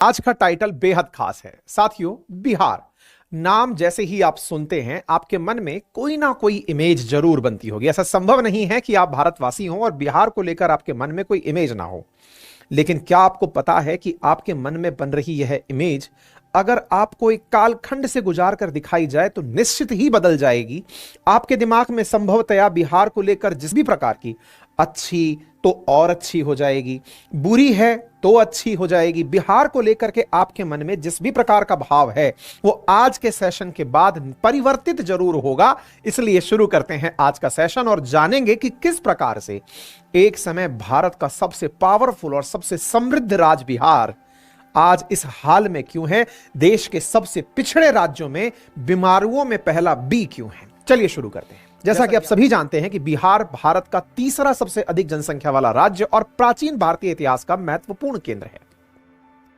आज का टाइटल बेहद खास है साथियों। बिहार नाम जैसे ही आप सुनते हैं आपके मन में कोई ना कोई इमेज जरूर बनती होगी। ऐसा संभव नहीं है कि आप भारतवासी हो और बिहार को लेकर आपके मन में कोई इमेज ना हो। लेकिन क्या आपको पता है कि आपके मन में बन रही यह इमेज अगर आपको एक कालखंड से गुजार कर दिखाई जाए तो निश्चित ही बदल जाएगी। आपके दिमाग में संभवतया बिहार को लेकर जिस भी प्रकार की अच्छी तो और अच्छी हो जाएगी, बुरी है तो अच्छी हो जाएगी, बिहार को लेकर के आपके मन में जिस भी प्रकार का भाव है वो आज के सेशन के बाद परिवर्तित जरूर होगा। इसलिए शुरू करते हैं आज का सेशन और जानेंगे कि किस प्रकार से एक समय भारत का सबसे पावरफुल और सबसे समृद्ध राज्य बिहार आज इस हाल में क्यों है, देश के सबसे पिछड़े राज्यों में बीमारियों में पहला बी क्यों है। चलिए शुरू करते हैं। जैसा कि आप सभी जानते हैं कि बिहार भारत का तीसरा सबसे अधिक जनसंख्या वाला राज्य और प्राचीन भारतीय इतिहास का महत्वपूर्ण केंद्र है।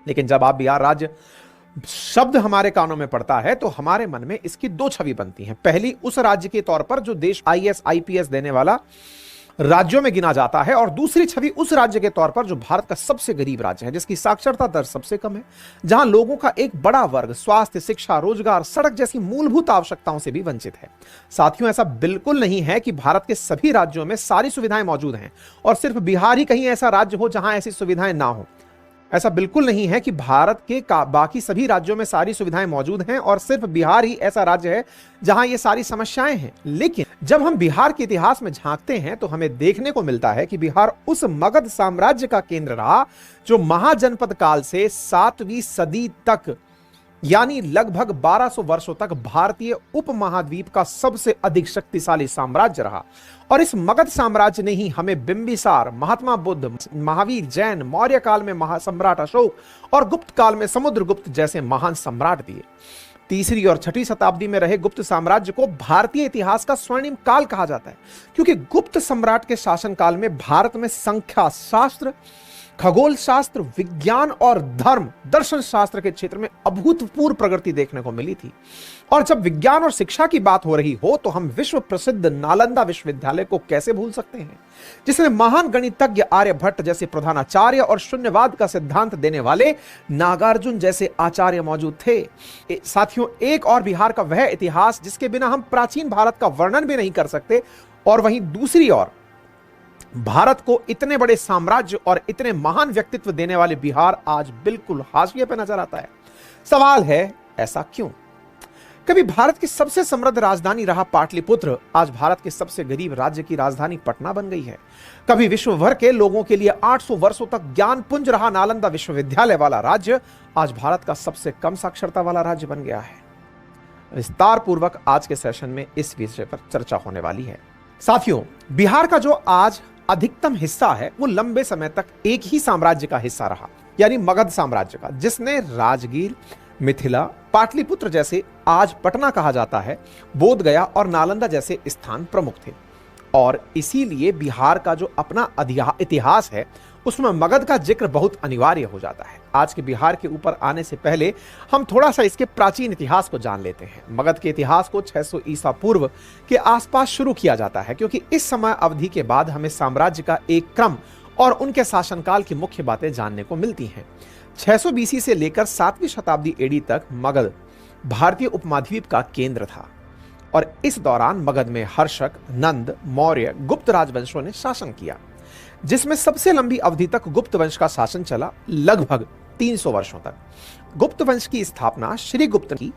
लेकिन जब आप बिहार राज्य शब्द हमारे कानों में पड़ता है तो हमारे मन में इसकी दो छवि बनती हैं। पहली उस राज्य के तौर पर जो देश आईएएस आईपीएस देने वाला राज्यों में गिना जाता है और दूसरी छवि उस राज्य के तौर पर जो भारत का सबसे गरीब राज्य है, जिसकी साक्षरता दर सबसे कम है, जहां लोगों का एक बड़ा वर्ग स्वास्थ्य, शिक्षा, रोजगार, सड़क जैसी मूलभूत आवश्यकताओं से भी वंचित है। साथियों, ऐसा बिल्कुल नहीं है कि भारत के सभी राज्यों में सारी सुविधाएं मौजूद हैं और सिर्फ बिहार ही कहीं ऐसा राज्य हो जहां ऐसी सुविधाएं ना हो। ऐसा बिल्कुल नहीं है कि भारत के बाकी सभी राज्यों में सारी सुविधाएं मौजूद हैं और सिर्फ बिहार ही ऐसा राज्य है जहां ये सारी समस्याएं हैं। लेकिन जब हम बिहार के इतिहास में झांकते हैं तो हमें देखने को मिलता है कि बिहार उस मगध साम्राज्य का केंद्र रहा जो महाजनपद काल से 7वीं सदी तक यानी लगभग 1200 वर्षों तक भारतीय उपमहाद्वीप का सबसे अधिक शक्तिशाली साम्राज्य रहा। और इस मगध साम्राज्य ने ही हमें बिंबिसार, महात्मा बुद्ध, महावीर, जैन, मौर्य काल में महासम्राट अशोक और गुप्त काल में समुद्रगुप्त जैसे महान सम्राट दिए। तीसरी और छठी शताब्दी में रहे गुप्त साम्राज्य को भारतीय इतिहास का स्वर्णिम काल कहा जाता है, क्योंकि गुप्त सम्राट के शासनकाल में भारत में संख्या शास्त्र, खगोल शास्त्र, विज्ञान और धर्म दर्शन शास्त्र के क्षेत्र में अभूतपूर्व प्रगति देखने को मिली थी। और जब विज्ञान और शिक्षा की बात हो रही हो तो हम विश्व प्रसिद्ध नालंदा विश्वविद्यालय को कैसे भूल सकते हैं, जिसमें महान गणितज्ञ आर्यभट्ट जैसे प्रधानाचार्य और शून्यवाद का सिद्धांत देने वाले नागार्जुन जैसे आचार्य मौजूद थे। साथियों, एक और बिहार का वह इतिहास जिसके बिना हम प्राचीन भारत का वर्णन भी नहीं कर सकते, और वहीं दूसरी ओर भारत को इतने बड़े साम्राज्य और इतने महान व्यक्तित्व देने वाले बिहार आज बिल्कुल हाशिए पे नजर आता है। सवाल है, ऐसा क्यों? कभी भारत की सबसे समृद्ध राजधानी रहा पाटलिपुत्र आज भारत के सबसे गरीब राज्य की राजधानी पटना बन गई है। कभी विश्व भर के लोगों के लिए 800 वर्षों तक ज्ञान पुंज रहा नालंदा विश्वविद्यालय वाला राज्य आज भारत का सबसे कम साक्षरता वाला राज्य बन गया है। विस्तार पूर्वक आज के सेशन में इस विषय पर चर्चा होने वाली है। साथियों, बिहार का जो आज अधिकतम हिस्सा है वो लंबे समय तक एक ही साम्राज्य का हिस्सा रहा, यानी मगध साम्राज्य का, जिसने राजगीर, मिथिला, पाटलिपुत्र जैसे आज पटना कहा जाता है, बोधगया और नालंदा जैसे स्थान प्रमुख थे। और इसीलिए बिहार का जो अपना इतिहास है उसमें मगध का जिक्र बहुत अनिवार्य हो जाता है। आज के बिहार के ऊपर आने से पहले हम थोड़ा सा इसके प्राचीन इतिहास को जान लेते हैं। मगध के इतिहास को 600 ईसा पूर्व के आसपास शुरू किया जाता है, क्योंकि इस समय अवधि के बाद हमें साम्राज्य का एक क्रम और उनके शासनकाल की मुख्य बातें जानने को मिलती हैं। 600 बीसी से लेकर 7वीं शताब्दी एडी तक मगध भारतीय उपमहाद्वीप का केंद्र था और इस दौरान मगध में हर्षक, नंद, मौर्य, गुप्त राजवंशों ने शासन किया, जिसमें सबसे लंबी अवधि तक गुप्त वंश का शासन चला, लगभग 300 वर्षों तक। गुप्त वंश की स्थापना श्री गुप्त की।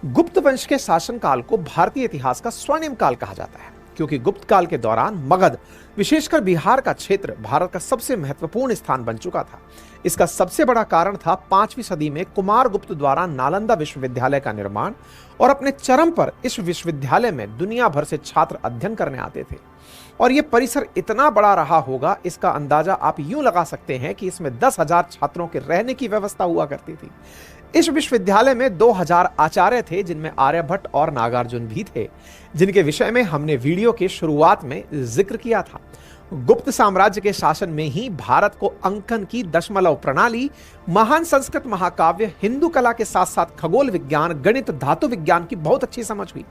गुप्त वंश के शासनकाल को भारतीय इतिहास का स्वर्णिम काल कहा जाता है, क्योंकि गुप्त काल के दौरान मगध, विशेषकर बिहार का क्षेत्र, भारत का सबसे महत्वपूर्ण स्थान बन चुका था। इसका सबसे बड़ा कारण था 5वीं सदी में कुमारगुप्त द्वारा नालंदा विश्वविद्यालय का निर्माण, और अपने चरम पर इस विश्वविद्यालय में दुनिया भर से छात्र अध्ययन करने आते थे। और यह परिसर इतना बड़ा रहा होगा, इसका अंदाजा आप यूं लगा सकते हैं कि इसमें 10,000 छात्रों के रहने की व्यवस्था हुआ करती थी। इस विश्वविद्यालय में 2000 आचार्य थे, जिनमें आर्यभट्ट और नागार्जुन भी थे, जिनके विषय में हमने वीडियो के शुरुआत में जिक्र किया था। गुप्त साम्राज्य के शासन में ही भारत को अंकन की दशमलव प्रणाली, महान संस्कृत महाकाव्य, हिंदू कला के साथ साथ खगोल विज्ञान, गणित, धातु विज्ञान की बहुत अच्छी समझ हुई।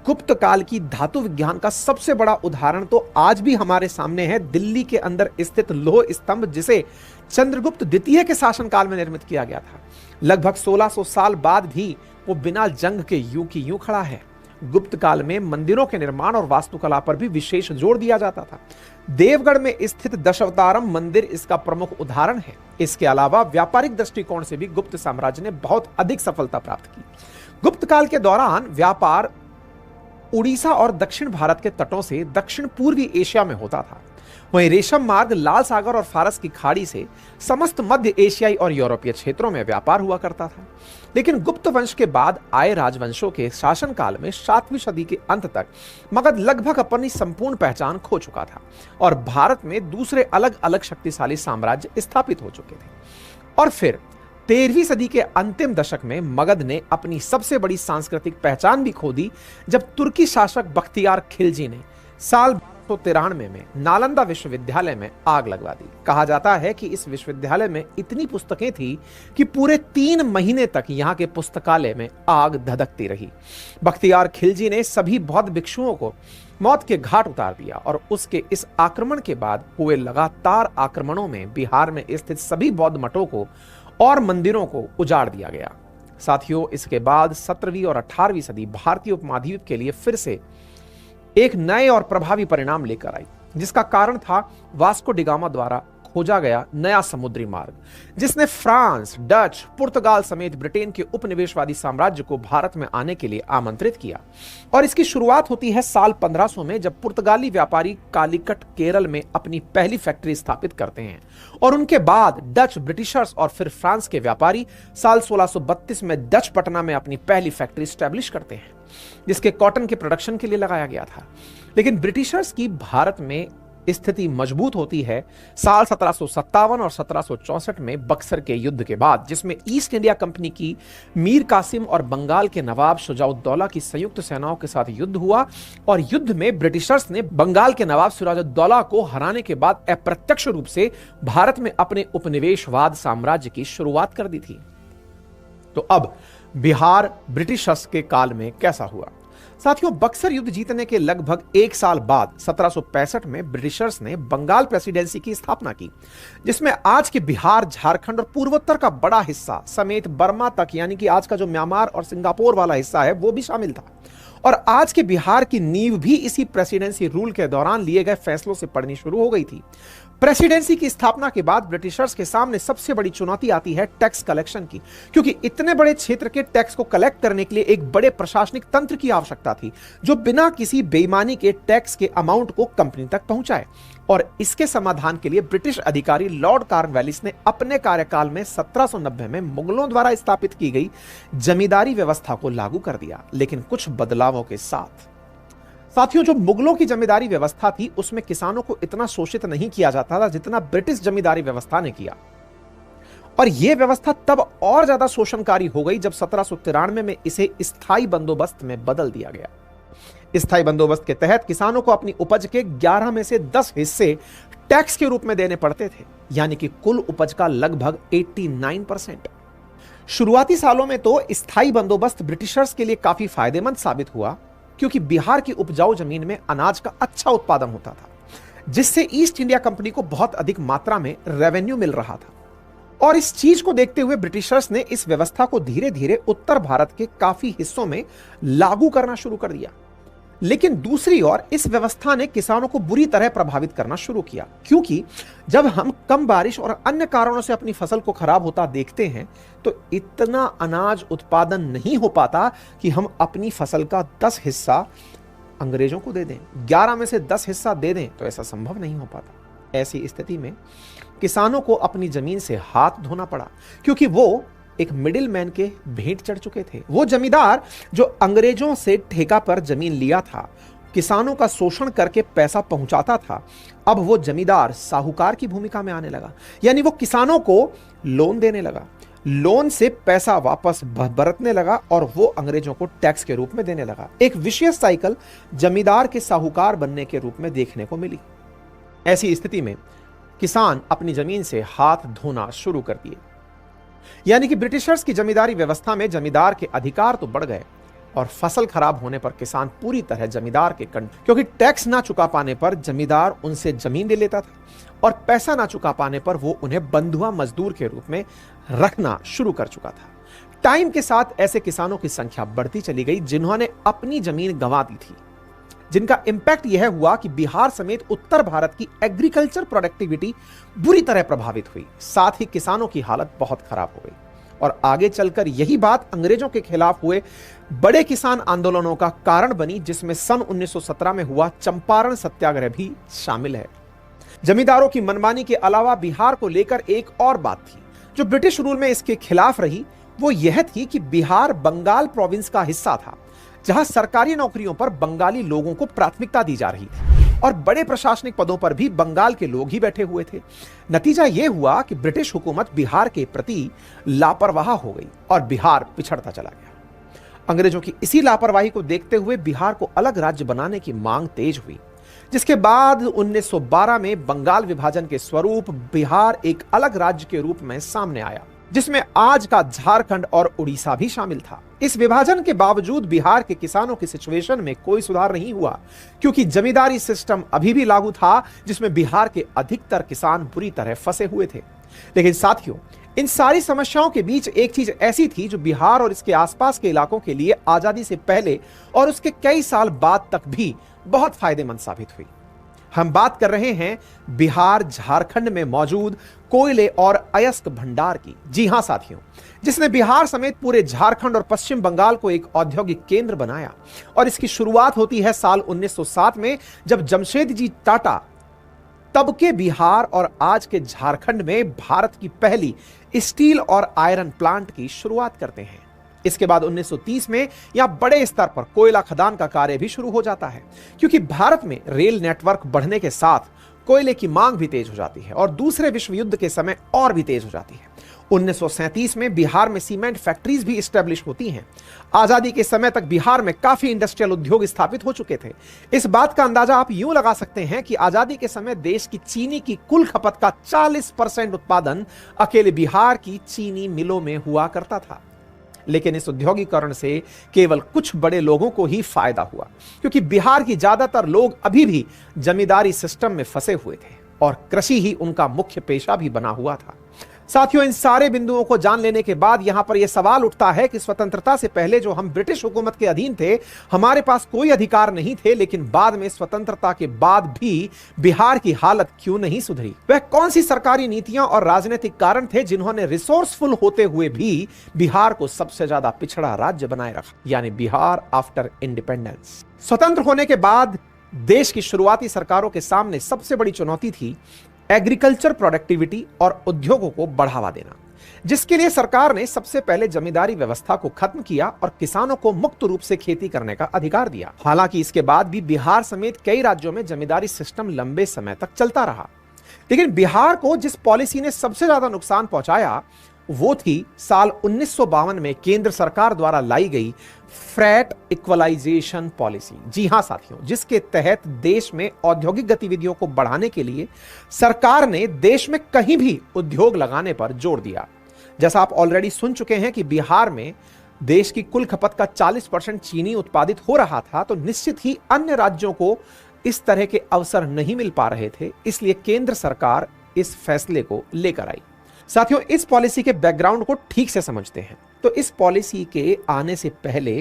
गुप्त काल की धातु विज्ञान का सबसे बड़ा उदाहरण तो आज भी हमारे सामने है, दिल्ली के अंदर स्थित लौह स्तंभ, जिसे चंद्रगुप्त द्वितीय के शासनकाल में निर्मित किया गया था। लगभग 1600 साल बाद भी वो बिना जंग के यूं की यूं खड़ा है। गुप्त काल में मंदिरों के निर्माण और वास्तुकला पर भी विशेष जोर दिया जाता था। देवगढ़ में स्थित दशावतारम मंदिर इसका प्रमुख उदाहरण है। इसके अलावा व्यापारिक दृष्टिकोण से भी गुप्त साम्राज्य ने बहुत अधिक सफलता प्राप्त की। गुप्त काल के दौरान व्यापार उड़ीसा और दक्षिण भारत के तटों से दक्षिण पूर्वी एशिया में होता था। वहीं रेशम मार्ग लाल सागर और फारस की खाड़ी से समस्त मध्य एशियाई और यूरोपीय क्षेत्रों में व्यापार हुआ करता था। लेकिन गुप्त वंश के बाद आए राजवंशों के शासनकाल में 7वीं सदी के अंत तक मगध लगभग अपनी संपूर्ण पहचान खो चुका था और भारत में दूसरे अलग अलग शक्तिशाली साम्राज्य स्थापित हो चुके थे। और फिर 13वीं सदी के अंतिम दशक में मगध ने अपनी सबसे बड़ी सांस्कृतिक पहचान भी खो दी, जब तुर्की शासक बख्तियार खिलजी ने साल 1293 में नालंदा विश्वविद्यालय में आग लगवा दी। कहा जाता है कि इस विश्वविद्यालय में इतनी पुस्तकें थी कि पूरे 3 महीने तक यहाँ के पुस्तकालय में आग धधकती रही। बख्तियार खिलजी ने सभी बौद्ध भिक्षुओं को मौत के घाट उतार दिया और उसके इस आक्रमण के बाद हुए लगातार आक्रमणों में बिहार में स्थित सभी बौद्ध मठों को और मंदिरों को उजाड़ दिया गया। साथियों, इसके बाद 17वीं और 18वीं सदी भारतीय उपमहाद्वीप के लिए फिर से एक नए और प्रभावी परिणाम लेकर आई, जिसका कारण था वास्को डिगामा द्वारा खोजा गया नया समुद्री मार्ग, जिसने फ्रांस, डच, पुर्तगाल समेत ब्रिटेन के उपनिवेशवादी साम्राज्य को भारत में आने के लिए आमंत्रित किया। और इसकी शुरुआत होती है साल 1500 में, जब पुर्तगाली व्यापारी कालीकट केरल में अपनी पहली फैक्ट्री स्थापित करते हैं। और उनके बाद डच, ब्रिटिशर्स और फिर फ्रांस के व्यापारी साल 1632 में डच पटना में अपनी पहली फैक्ट्री स्टैब्लिश करते हैं, जिसके कॉटन के प्रोडक्शन के लिए लगाया गया था। लेकिन ब्रिटिशर्स की भारत में स्थिति मजबूत होती है साल 1757 और 1764 में बक्सर के युद्ध के बाद, जिसमें ईस्ट इंडिया कंपनी की मीर कासिम और बंगाल के नवाब शुजाउद्दौला की संयुक्त सेनाओं के साथ युद्ध हुआ। और युद्ध में ब्रिटिशर्स ने बंगाल के नवाब सिराजुद्दौला को हराने के बाद अप्रत्यक्ष रूप से भारत में अपने उपनिवेशवाद साम्राज्य की शुरुआत कर दी थी। तो अब बिहार ब्रिटिशर्स के काल में कैसा हुआ? साथियों, बक्सर युद्ध जीतने के लगभग 1 साल बाद 1765 में ब्रिटिशर्स ने बंगाल प्रेसिडेंसी की स्थापना की, जिसमें आज के बिहार, झारखंड और पूर्वोत्तर का बड़ा हिस्सा समेत बर्मा तक, यानी कि आज का जो म्यांमार और सिंगापुर वाला हिस्सा है, वो भी शामिल था। और आज के बिहार की नींव भी इसी प्रेसिडेंसी रूल के दौरान लिए गए फैसलों से पड़नी शुरू हो गई थी। प्रेसिडेंसी की स्थापना के बाद ब्रिटिशर्स के सामने सबसे बड़ी चुनौती आती है टैक्स कलेक्शन की, क्योंकि इतने बड़े क्षेत्र के टैक्स को कलेक्ट करने के लिए एक बड़े प्रशासनिक तंत्र की आवश्यकता थी, जो बिना किसी बेईमानी के टैक्स के अमाउंट को कंपनी तक पहुंचाए। और इसके समाधान के लिए ब्रिटिश अधिकारी लॉर्ड कॉर्नवालिस ने अपने कार्यकाल में 1790 में मुगलों द्वारा स्थापित की गई जमींदारी व्यवस्था को लागू कर दिया, लेकिन कुछ बदलावों के साथ। साथियों, जो मुगलों की जमींदारी व्यवस्था थी, उसमें किसानों को इतना शोषित नहीं किया जाता था जितना ब्रिटिश जमींदारी व्यवस्था ने किया। और यह व्यवस्था तब और ज्यादा शोषणकारी हो गई जब 1793 में इसे स्थायी बंदोबस्त में बदल दिया गया। स्थायी बंदोबस्त के तहत किसानों को अपनी उपज के 11 में से 10 हिस्से टैक्स के रूप में देने पड़ते थे, यानी कि कुल उपज का लगभग 89%। शुरुआती सालों में तो स्थायी बंदोबस्त ब्रिटिशर्स के लिए काफी फायदेमंद साबित हुआ, क्योंकि बिहार की उपजाऊ जमीन में अनाज का अच्छा उत्पादन होता था, जिससे ईस्ट इंडिया कंपनी को बहुत अधिक मात्रा में रेवेन्यू मिल रहा था। और इस चीज को देखते हुए ब्रिटिशर्स ने इस व्यवस्था को धीरे धीरे उत्तर भारत के काफी हिस्सों में लागू करना शुरू कर दिया। लेकिन दूसरी ओर इस व्यवस्था ने किसानों को बुरी तरह प्रभावित करना शुरू किया, क्योंकि जब हम कम बारिश और अन्य कारणों से अपनी फसल को खराब होता देखते हैं, तो इतना अनाज उत्पादन नहीं हो पाता कि हम अपनी फसल का 10 हिस्सा अंग्रेजों को दे दें। 11 में से 10 हिस्सा दे दें तो ऐसा संभव नहीं हो पाता। ऐसी स्थिति में किसानों को अपनी जमीन से हाथ धोना पड़ा, क्योंकि वो एक मिडिल मैन के भेंट चढ़ चुके थे। वो जमींदार जो अंग्रेजों से ठेका पर जमीन लिया था, किसानों का शोषण करके पैसा पहुंचाता था, अब वो जमींदार साहूकार की भूमिका में आने लगा। यानी वो किसानों को लोन देने लगा, लोन से पैसा वापस बरतने लगा और वो अंग्रेजों को टैक्स के रूप में देने लगा। एक विशेष साइकिल जमींदार के साहूकार बनने के रूप में देखने को मिली। ऐसी स्थिति में किसान अपनी जमीन से हाथ धोना शुरू कर दिए। यानी कि ब्रिटिशर्स की जमींदारी व्यवस्था में जमींदार के अधिकार तो बढ़ गए, और फसल खराब होने पर किसान पूरी तरह जमींदार के क्योंकि टैक्स ना चुका पाने पर जमींदार उनसे जमीन ले लेता था और पैसा ना चुका पाने पर वो उन्हें बंधुआ मजदूर के रूप में रखना शुरू कर चुका था। टाइम के साथ ऐसे किसानों की संख्या बढ़ती चली गई जिन्होंने अपनी जमीन गंवा दी थी, जिनका इंपैक्ट यह हुआ कि बिहार समेत उत्तर भारत की एग्रीकल्चर प्रोडक्टिविटी बुरी तरह प्रभावित हुई। साथ ही किसानों की हालत बहुत खराब हो गई और आगे चलकर यही बात अंग्रेजों के खिलाफ हुए बड़े किसान आंदोलनों का कारण बनी, जिसमें सन 1917 में हुआ चंपारण सत्याग्रह भी शामिल है। जमींदारों की मनमानी के अलावा बिहार को लेकर एक और बात थी जो ब्रिटिश रूल में इसके खिलाफ रही, वो यह थी कि बिहार बंगाल प्रोविंस का हिस्सा था, जहां सरकारी नौकरियों पर बंगाली लोगों को प्राथमिकता दी जा रही थी और बड़े प्रशासनिक पदों पर भी बंगाल के लोग ही बैठे हुए थे। नतीजा यह हुआ कि ब्रिटिश हुकूमत बिहार के प्रति लापरवाह हो गई और बिहार पिछड़ता चला गया। अंग्रेजों की इसी लापरवाही को देखते हुए बिहार को अलग राज्य बनाने की मांग तेज हुई, जिसके बाद 1912 में बंगाल विभाजन के स्वरूप बिहार एक अलग राज्य के रूप में सामने आया, जिसमें आज का झारखंड और उड़ीसा भी शामिल था। इस विभाजन के बावजूद बिहार के किसानों की सिचुएशन में कोई सुधार नहीं हुआ, क्योंकि जमींदारी सिस्टम अभी भी लागू था, जिसमें बिहार के अधिकतर किसान बुरी तरह फंसे हुए थे। लेकिन साथियों, इन सारी समस्याओं के बीच एक चीज ऐसी थी जो बिहार और इसके आसपास के इलाकों के लिए आजादी से पहले और उसके कई साल बाद तक भी बहुत फायदेमंद साबित हुई। हम बात कर रहे हैं बिहार झारखंड में मौजूद कोयले और अयस्क भंडार की। जी हां साथियों, जिसने बिहार समेत पूरे झारखंड और पश्चिम बंगाल को एक औद्योगिक केंद्र बनाया। और इसकी शुरुआत होती है साल 1907 में, जब जमशेदजी टाटा तब के बिहार और आज के झारखंड में भारत की पहली स्टील और आयरन प्लांट की शुरुआत करते हैं। इसके बाद 1930 में यहां बड़े स्तर पर कोयला खदान का कार्य भी शुरू हो जाता है, क्योंकि भारत में रेल नेटवर्क बढ़ने के साथ कोयले की मांग भी तेज हो जाती है और दूसरे विश्व युद्ध के समय और भी तेज हो जाती है। 1937 में बिहार में सीमेंट फैक्ट्रीज भी स्टैब्लिश होती हैं। आजादी के समय तक बिहार में काफी इंडस्ट्रियल उद्योग स्थापित हो चुके थे। इस बात का अंदाजा आप यूं लगा सकते हैं कि आजादी के समय देश की चीनी की कुल खपत का 40% उत्पादन अकेले बिहार की चीनी मिलों में हुआ करता था। लेकिन इस औद्योगिकरण से केवल कुछ बड़े लोगों को ही फायदा हुआ, क्योंकि बिहार की ज्यादातर लोग अभी भी जमींदारी सिस्टम में फंसे हुए थे और कृषि ही उनका मुख्य पेशा भी बना हुआ था। साथियों, इन सारे बिंदुओं को जान लेने के बाद यहां पर यह सवाल उठता है कि स्वतंत्रता से पहले जो हम ब्रिटिश हुकूमत के अधीन थे, हमारे पास कोई अधिकार नहीं थे, लेकिन बाद में स्वतंत्रता के बाद भी बिहार की हालत क्यों नहीं सुधरी? वह कौन सी सरकारी नीतियां और राजनीतिक कारण थे जिन्होंने रिसोर्सफुल होते हुए भी बिहार को सबसे ज्यादा पिछड़ा राज्य बनाए रखा, यानी बिहार आफ्टर इंडिपेंडेंस? स्वतंत्र होने के बाद देश की शुरुआती सरकारों के सामने सबसे बड़ी चुनौती थी एग्रीकल्चर प्रोडक्टिविटी और उद्योगों को बढ़ावा देना, जिसके लिए सरकार ने सबसे पहले जमींदारी व्यवस्था को खत्म किया और किसानों को मुक्त रूप से खेती करने का अधिकार दिया। हालांकि इसके बाद भी बिहार समेत कई राज्यों में जमींदारी सिस्टम लंबे समय तक चलता रहा। लेकिन बिहार को जिस पॉलिसी ने सबसे ज्यादा नुकसान पहुंचाया वो थी साल 1952 में केंद्र सरकार द्वारा लाई गई फ्रैट इक्वलाइजेशन पॉलिसी। जी हां साथियों, जिसके तहत देश में औद्योगिक गतिविधियों को बढ़ाने के लिए सरकार ने देश में कहीं भी उद्योग लगाने पर जोर दिया। जैसा आप ऑलरेडी सुन चुके हैं कि बिहार में देश की कुल खपत का 40% चीनी उत्पादित हो रहा था, तो निश्चित ही अन्य राज्यों को इस तरह के अवसर नहीं मिल पा रहे थे। इसलिए केंद्र सरकार इस फैसले को लेकर आई। साथियों, इस पॉलिसी के बैकग्राउंड को ठीक से समझते हैं तो इस पॉलिसी के आने से पहले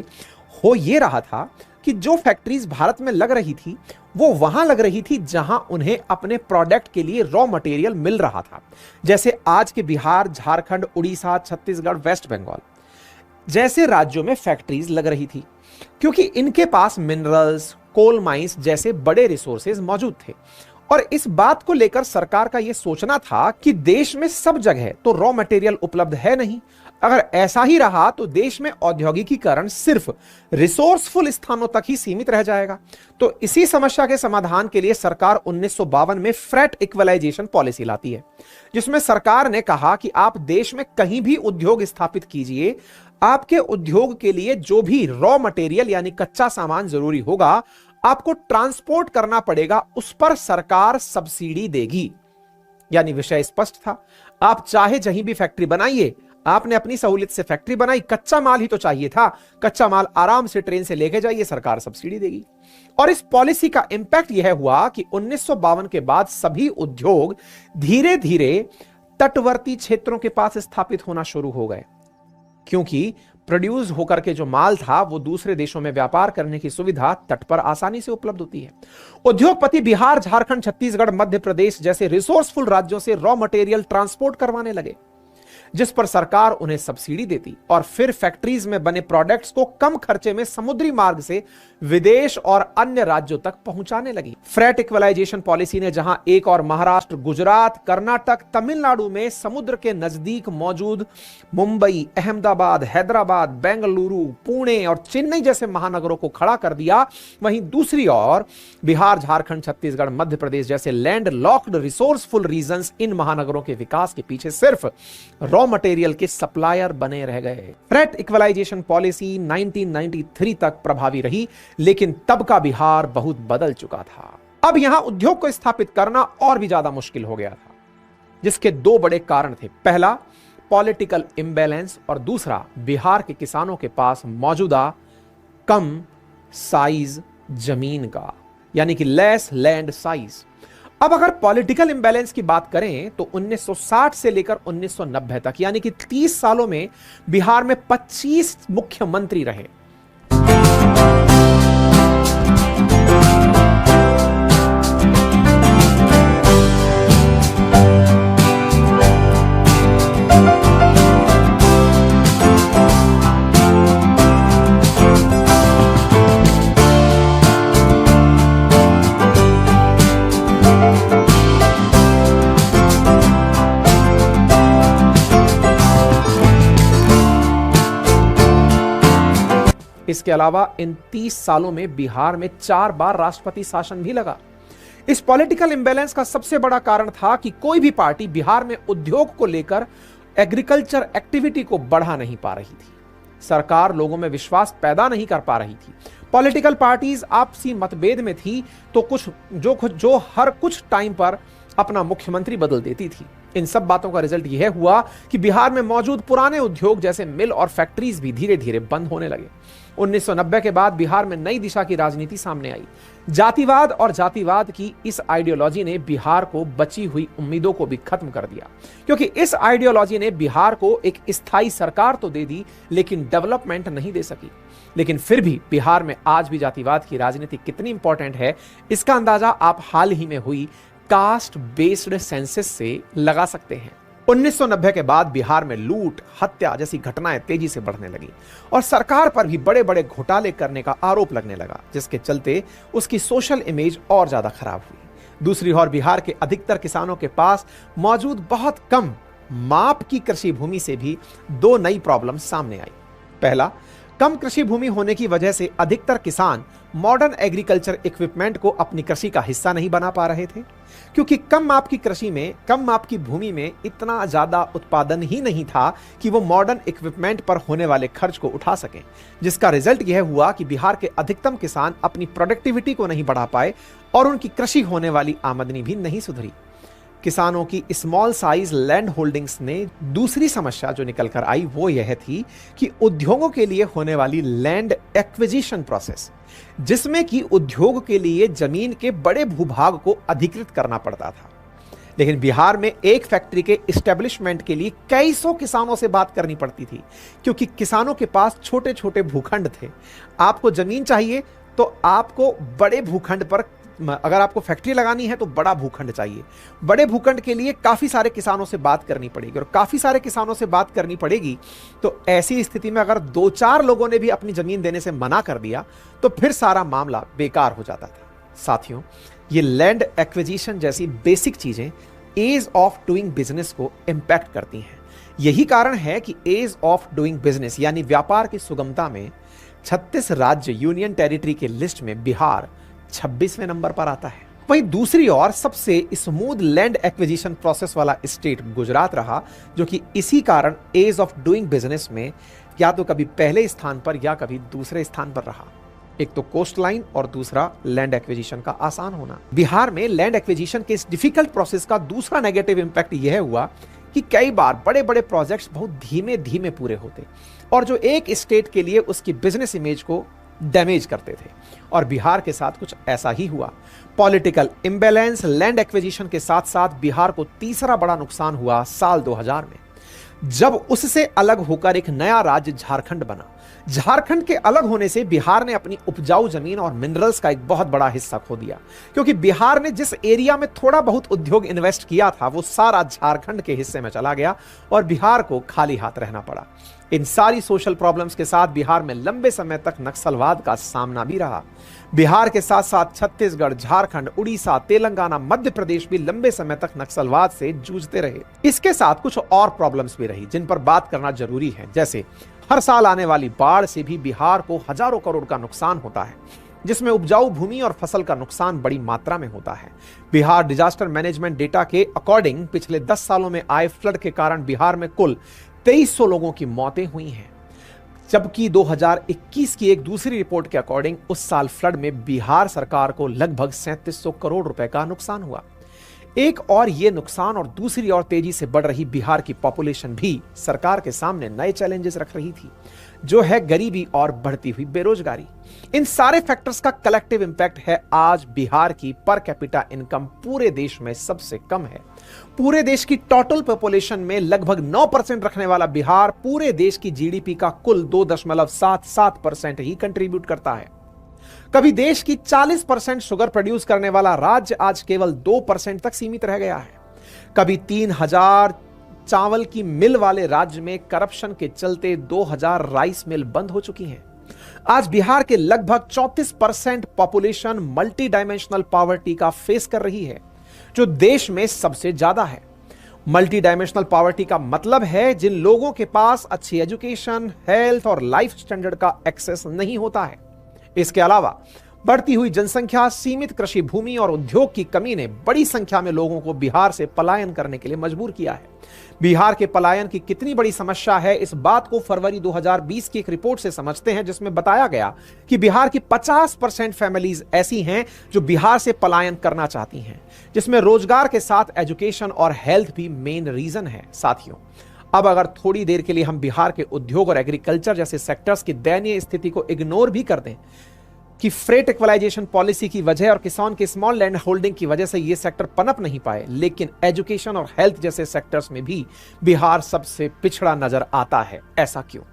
हो यह रहा था कि जो फैक्ट्रीज भारत में लग रही थी वो वहां लग रही थी जहां उन्हें अपने प्रोडक्ट के लिए रॉ मटेरियल मिल रहा था। जैसे आज के बिहार, झारखंड, उड़ीसा, छत्तीसगढ़, वेस्ट बंगाल जैसे राज्यों में फैक्ट्रीज लग रही थी, क्योंकि इनके पास मिनरल्स, कोल माइंस जैसे बड़े रिसोर्सेज मौजूद थे। और इस बात को लेकर सरकार का यह सोचना था कि देश में सब जगह तो रॉ मटेरियल उपलब्ध है नहीं। अगर ऐसा ही रहा तो देश में औद्योगिकीकरण सिर्फ रिसोर्सफुल स्थानों तक ही सीमित रह जाएगा। तो इसी समस्या के समाधान के लिए सरकार 1952 में फ्रैट इक्वलाइजेशन पॉलिसी लाती है, जिसमें सरकार ने कहा कि आप देश में कहीं भी उद्योग स्थापित कीजिए, आपके उद्योग के लिए जो भी रॉ मटेरियल यानी कच्चा सामान जरूरी होगा आपको ट्रांसपोर्ट करना पड़ेगा, उस पर सरकार सब्सिडी देगी। यानी विषय स्पष्ट था, आप चाहे जहीं भी फैक्ट्री बनाइए, आपने अपनी सहूलियत से फैक्ट्री बनाई, कच्चा माल ही तो चाहिए था, कच्चा माल आराम से ट्रेन से लेके जाइए, सरकार सब्सिडी देगी। और इस पॉलिसी का इंपैक्ट यह हुआ कि 1952 के बाद सभी उद्योग धीरे धीरे तटवर्ती क्षेत्रों के पास स्थापित होना शुरू हो गए, क्योंकि प्रोड्यूस होकर के जो माल था वो दूसरे देशों में व्यापार करने की सुविधा तट पर आसानी से उपलब्ध होती है। उद्योगपति बिहार, झारखंड, छत्तीसगढ़, मध्य प्रदेश जैसे रिसोर्सफुल राज्यों से रॉ मटेरियल ट्रांसपोर्ट करवाने लगे, जिस पर सरकार उन्हें सब्सिडी देती और फिर फैक्ट्रीज में बने प्रोडक्ट्स को कम खर्चे में समुद्री मार्ग से विदेश और अन्य राज्यों तक पहुंचाने लगी। फ्रेट इक्वलाइजेशन पॉलिसी ने जहां एक और महाराष्ट्र, गुजरात, कर्नाटक, तमिलनाडु में समुद्र के नजदीक मौजूद मुंबई, अहमदाबाद, हैदराबाद, बेंगलुरु, पुणे और चेन्नई जैसे महानगरों को खड़ा कर दिया, वहीं दूसरी ओर बिहार, झारखंड, छत्तीसगढ़, मध्य प्रदेश जैसे लैंड लॉक्ड रिसोर्सफुल रीजन्स इन महानगरों के विकास के पीछे सिर्फ रॉ मटेरियल के सप्लायर बने रह गए। फ्रेट इक्वलाइजेशन पॉलिसी 1993 तक प्रभावी रही, लेकिन तब का बिहार बहुत बदल चुका था। अब यहां उद्योग को स्थापित करना और भी ज्यादा मुश्किल हो गया था, जिसके दो बड़े कारण थे। पहला, पॉलिटिकल इम्बैलेंस, और दूसरा, बिहार के किसानों के पास मौजूदा कम साइज जमीन का, यानी कि लेस लैंड साइज। अब अगर पॉलिटिकल इंबैलेंस की बात करें तो 1960 से लेकर 1990 तक, यानी कि 30 सालों में बिहार में 25 मुख्यमंत्री रहे। इसके अलावा इन 30 सालों में बिहार में 4 बार राष्ट्रपति शासन भी लगा। इस पॉलिटिकल इंबैलेंस का सबसे बड़ा कारण था कि कोई भी पार्टी बिहार में उद्योग को लेकर एग्रीकल्चर एक्टिविटी को बढ़ा नहीं पा रही थी। सरकार लोगों में विश्वास पैदा नहीं कर पा रही थी। पॉलिटिकल पार्टीज आपसी मतभेद में थी तो जो हर कुछ टाइम पर अपना मुख्यमंत्री बदल देती थी। इन सब बातों का रिजल्ट यह हुआ कि बिहार में मौजूद पुराने उद्योग जैसे मिल और फैक्ट्रीज भी धीरे धीरे बंद होने लगे। 1990 के बाद बिहार में नई दिशा की राजनीति सामने आई। जातिवाद और जातिवाद की इस आइडियोलॉजी ने बिहार को बची हुई उम्मीदों को भी खत्म कर दिया, क्योंकि इस आइडियोलॉजी ने बिहार को एक स्थायी सरकार तो दे दी, लेकिन डेवलपमेंट नहीं दे सकी। लेकिन फिर भी बिहार में आज भी जातिवाद की राजनीति कितनी इंपॉर्टेंट है, इसका अंदाजा आप हाल ही में हुई कास्ट बेस्ड सेंसस से लगा सकते हैं। 1990 के बाद बिहार में लूट, हत्या जैसी घटनाएं तेजी से बढ़ने लगी और सरकार पर भी बड़े बड़े घोटाले करने का आरोप लगने लगा, जिसके चलते उसकी सोशल इमेज और ज्यादा खराब हुई। दूसरी ओर बिहार के अधिकतर किसानों के पास मौजूद बहुत कम माप की कृषि भूमि से भी दो नई प्रॉब्लम सामने आई। पहला, कम कृषि भूमि होने की वजह से अधिकतर किसान मॉडर्न एग्रीकल्चर इक्विपमेंट को अपनी कृषि का हिस्सा नहीं बना पा रहे थे, क्योंकि कम माप की कृषि में, कम माप की भूमि में इतना ज्यादा उत्पादन ही नहीं था कि वो मॉडर्न इक्विपमेंट पर होने वाले खर्च को उठा सकें, जिसका रिजल्ट यह हुआ कि बिहार के अधिकतम किसान अपनी प्रोडक्टिविटी को नहीं बढ़ा पाए और उनकी कृषि होने वाली आमदनी भी नहीं सुधरी। किसानों की स्मॉल साइज लैंड होल्डिंग्स ने दूसरी समस्या जो निकल कर आई वो यह थी कि उद्योगों के लिए होने वाली लैंड एक्विजिशन प्रोसेस, जिसमें कि उद्योग के लिए जमीन के बड़े भूभाग को अधिकृत करना पड़ता था। लेकिन बिहार में एक फैक्ट्री के एस्टेब्लिशमेंट के लिए कई सौ किसानों से बात करनी पड़ती थी, क्योंकि किसानों के पास छोटे छोटे भूखंड थे। आपको जमीन चाहिए तो आपको बड़े भूखंड पर, अगर आपको फैक्ट्री लगानी है तो बड़ा भूखंड चाहिए। बड़े भूखंड के लिए काफी सारे किसानों से बात करनी पड़ेगी, और काफी सारे किसानों से बात करनी पड़ेगी तो ऐसी स्थिति में अगर 2-4 लोगों ने भी अपनी जमीन देने से मना कर दिया तो फिर सारा मामला बेकार हो जाता था। साथियों, ये लैंड एक्विजिशन जैसी बेसिक चीजें एज ऑफ डूइंग बिजनेस को इंपैक्ट करती हैं। यही कारण है कि एज ऑफ डूइंग बिजनेस यानी व्यापार की सुगमता में 36 राज्य यूनियन टेरिटरी के लिस्ट में बिहार 26वें नंबर पर आता है। वहीं दूसरी ओर सबसे स्मूथ लैंड एक्विजिशन प्रोसेस वाला स्टेट गुजरात रहा, जो कि इसी कारण एज ऑफ डूइंग बिजनेस में या तो कभी पहले स्थान पर या कभी दूसरे स्थान पर रहा। एक तो कोस्ट लाइन और दूसरा लैंड एक्विजिशन का आसान होना। बिहार में लैंड एक्विजिशन के इस डिफिकल्ट प्रोसेस का दूसरा नेगेटिव इंपैक्ट यह हुआ कि कई बार बड़े बड़े प्रोजेक्ट्स बहुत धीमे धीमे पूरे होते और जो एक स्टेट के लिए उसकी बिजनेस इमेज को डैमेज करते थे। और बिहार के साथ कुछ ऐसा ही हुआ। पॉलिटिकल इम्बैलेंस, लैंड एक्विजिशन के साथ साथ बिहार को तीसरा बड़ा नुकसान हुआ साल 2000 में, जब उससे अलग होकर एक नया राज्य झारखंड बना। झारखंड के अलग होने से बिहार ने अपनी उपजाऊ जमीन और मिनरल्स का एक बहुत बड़ा हिस्सा खो दिया, क्योंकि बिहार ने जिस एरिया में थोड़ा बहुत उद्योग इन्वेस्ट किया था वो सारा झारखंड के हिस्से में चला गया और बिहार को खाली हाथ रहना पड़ा। इन सारी सोशल प्रॉब्लम्स के साथ बिहार में लंबे समय तक नक्सलवाद का सामना भी रहा। बिहार के साथ साथ छत्तीसगढ़, झारखंड, उड़ीसा, तेलंगाना, मध्य प्रदेश भी लंबे समय तक नक्सलवाद से जूझते रहे। इसके साथ कुछ और प्रॉब्लम्स भी रही जिन पर बात करना जरूरी है, जैसे हर साल आने वाली बाढ़ से भी बिहार को हजारों करोड़ का नुकसान होता है, जिसमें उपजाऊ भूमि और फसल का नुकसान बड़ी मात्रा में होता है। बिहार डिजास्टर मैनेजमेंट डेटा के अकॉर्डिंग पिछले 10 सालों में आए फ्लड के कारण बिहार में कुल 2300 लोगों की मौतें हुई हैं, जबकि 2021 की एक दूसरी रिपोर्ट के अकॉर्डिंग उस साल फ्लड में बिहार सरकार को लगभग 3700 करोड़ रुपए का नुकसान हुआ। एक और ये नुकसान और दूसरी ओर तेजी से बढ़ रही बिहार की पॉपुलेशन भी सरकार के सामने नए चैलेंजेस रख रही थी, जो है गरीबी और बढ़ती हुई बेरोजगारी। इन सारे फैक्टर्स का कलेक्टिव इंपैक्ट है आज बिहार की पर कैपिटा इनकम पूरे देश में सबसे कम है। पूरे देश की टोटल पॉपुलेशन में लगभग 9% रखने वाला बिहार पूरे देश की जीडीपी का कुल 2.77% ही कंट्रीब्यूट करता है। कभी देश की 40% शुगर प्रोड्यूस करने वाला राज्य आज केवल 2% तक सीमित रह गया है। कभी 3000 चावल की मिल वाले राज्य में करप्शन के चलते 2000 राइस मिल बंद हो चुकी हैं। आज बिहार के लगभग 34% पॉपुलेशन मल्टी डायमेंशनल पॉवर्टी का फेस कर रही है, जो देश में सबसे ज्यादा है। मल्टी डायमेंशनल पॉवर्टी का मतलब है जिन लोगों के पास अच्छी एजुकेशन, हेल्थ और लाइफ स्टैंडर्ड का एक्सेस नहीं होता है। इसके अलावा बढ़ती हुई जनसंख्या, सीमित कृषि भूमि और उद्योग की कमी ने बड़ी संख्या में लोगों को बिहार से पलायन करने के लिए मजबूर किया है। बिहार के पलायन की कितनी बड़ी समस्या है, इस बात को फरवरी 2020 की एक रिपोर्ट से समझते हैं, जिसमें बताया गया कि बिहार की 50% फैमिलीज ऐसी हैं जो बिहार से पलायन करना चाहती हैं, जिसमें रोजगार के साथ एजुकेशन और हेल्थ भी मेन रीजन है। साथियों, अब अगर थोड़ी देर के लिए हम बिहार के उद्योग और एग्रीकल्चर जैसे सेक्टर्स की दयनीय स्थिति को इग्नोर भी कर दें कि फ्रेट इक्वलाइजेशन पॉलिसी की वजह और किसान की स्मॉल लैंड होल्डिंग की वजह से ये सेक्टर पनप नहीं पाए, लेकिन एजुकेशन और हेल्थ जैसे सेक्टर्स में भी बिहार सबसे पिछड़ा नजर आता है। ऐसा क्यों?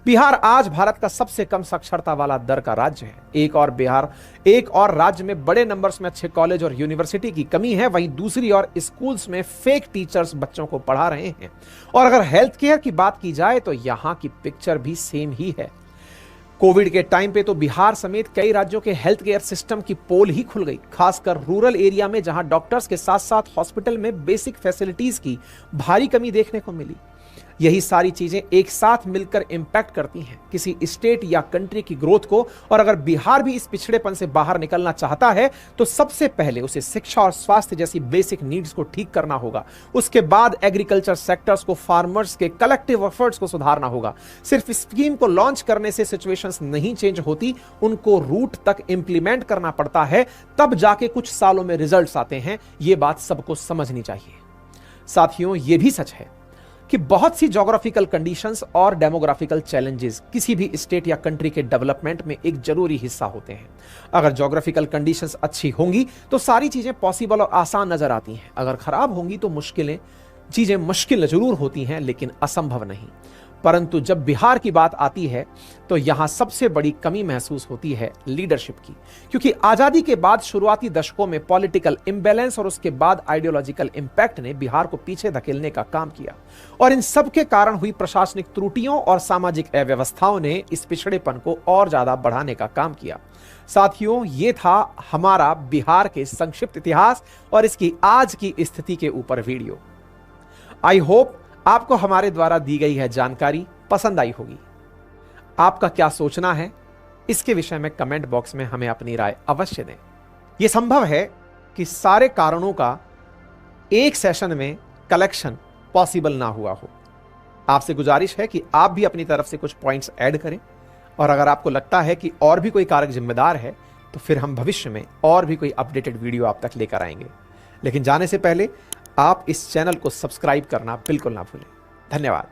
बिहार आज भारत का सबसे कम साक्षरता वाला दर का राज्य है। एक और राज्य में बड़े नंबर्स में अच्छे कॉलेज और यूनिवर्सिटी की कमी है, वहीं दूसरी ओर स्कूल्स में फेक टीचर्स बच्चों को पढ़ा रहे हैं। और अगर हेल्थ केयर की बात की जाए तो यहां की पिक्चर भी सेम ही है। कोविड के टाइम पे तो बिहार समेत कई राज्यों के हेल्थ केयर सिस्टम की पोल ही खुल गई, खासकर रूरल एरिया में, जहां डॉक्टर्स के साथ साथ हॉस्पिटल में बेसिक फैसिलिटीज की भारी कमी देखने को मिली। यही सारी चीजें एक साथ मिलकर इंपैक्ट करती हैं किसी स्टेट या कंट्री की ग्रोथ को। और अगर बिहार भी इस पिछड़ेपन से बाहर निकलना चाहता है तो सबसे पहले उसे शिक्षा और स्वास्थ्य जैसी बेसिक नीड्स को ठीक करना होगा। उसके बाद एग्रीकल्चर सेक्टर्स को, फार्मर्स के कलेक्टिव एफर्ट्स को सुधारना होगा। सिर्फ स्कीम को लॉन्च करने से सिचुएशंस नहीं चेंज होती, उनको रूट तक इंप्लीमेंट करना पड़ता है, तब जाके कुछ सालों में रिजल्ट्स आते हैं। यह बात सबको समझनी चाहिए। साथियों, यह भी सच है कि बहुत सी ज्योग्राफिकल कंडीशंस और डेमोग्राफिकल चैलेंजेस किसी भी स्टेट या कंट्री के डेवलपमेंट में एक जरूरी हिस्सा होते हैं। अगर ज्योग्राफिकल कंडीशंस अच्छी होंगी तो सारी चीजें पॉसिबल और आसान नजर आती हैं। अगर खराब होंगी तो चीजें मुश्किल जरूर होती हैं, लेकिन असंभव नहीं। परंतु जब बिहार की बात आती है तो यहां सबसे बड़ी कमी महसूस होती है लीडरशिप की, क्योंकि आजादी के बाद शुरुआती दशकों में पॉलिटिकल इंबैलेंस और उसके बाद आइडियोलॉजिकल इंपैक्ट ने बिहार को पीछे धकेलने का काम किया, और इन सब के कारण हुई प्रशासनिक त्रुटियों और सामाजिक अव्यवस्थाओं ने इस पिछड़ेपन को और ज्यादा बढ़ाने का काम किया। साथियों, ये था हमारा बिहार के संक्षिप्त इतिहास और इसकी आज की स्थिति के ऊपर वीडियो। आई होप आपको हमारे द्वारा दी गई है जानकारी पसंद आई होगी। आपका क्या सोचना है इसके विषय में कमेंट बॉक्स में हमें अपनी राय अवश्य दें। यह संभव है कि सारे कारणों का एक सेशन में कलेक्शन पॉसिबल ना हुआ हो। आपसे गुजारिश है कि आप भी अपनी तरफ से कुछ पॉइंट्स ऐड करें, और अगर आपको लगता है कि और भी कोई कारक जिम्मेदार है तो फिर हम भविष्य में और भी कोई अपडेटेड वीडियो आप तक लेकर आएंगे। लेकिन जाने से पहले आप इस चैनल को सब्सक्राइब करना बिल्कुल ना भूलें। धन्यवाद।